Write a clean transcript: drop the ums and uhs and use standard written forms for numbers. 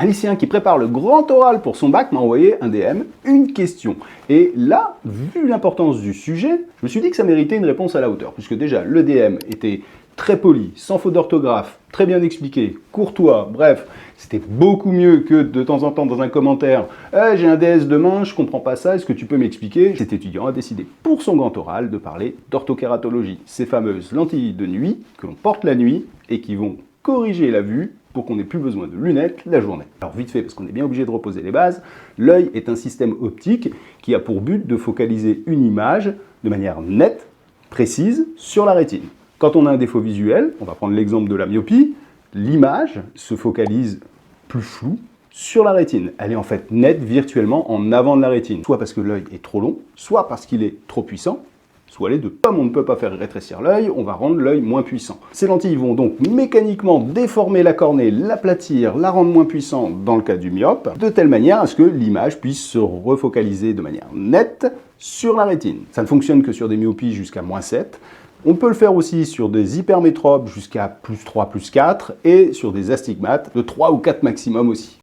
Un lycéen qui prépare le grand oral pour son bac m'a envoyé un DM, une question. Et là, vu l'importance du sujet, je me suis dit que ça méritait une réponse à la hauteur. Puisque déjà, le DM était très poli, sans faute d'orthographe, très bien expliqué, courtois, bref, c'était beaucoup mieux que de temps en temps dans un commentaire « j'ai un DS demain, je comprends pas ça, est-ce que tu peux m'expliquer ?» Cet étudiant a décidé pour son grand oral de parler d'orthokératologie, ces fameuses lentilles de nuit que l'on porte la nuit et qui vont corriger la vue pour qu'on n'ait plus besoin de lunettes la journée. Alors vite fait, parce qu'on est bien obligé de reposer les bases, l'œil est un système optique qui a pour but de focaliser une image de manière nette, précise, sur la rétine. Quand on a un défaut visuel, on va prendre l'exemple de la myopie, l'image se focalise plus floue sur la rétine. Elle est en fait nette virtuellement en avant de la rétine, soit parce que l'œil est trop long, soit parce qu'il est trop puissant, soit les deux. Comme on ne peut pas faire rétrécir l'œil, on va rendre l'œil moins puissant. Ces lentilles vont donc mécaniquement déformer la cornée, l'aplatir, la rendre moins puissante dans le cas du myope, de telle manière à ce que l'image puisse se refocaliser de manière nette sur la rétine. Ça ne fonctionne que sur des myopies jusqu'à -7. On peut le faire aussi sur des hypermétropes jusqu'à +3, +4 et sur des astigmates de 3 ou 4 maximum aussi.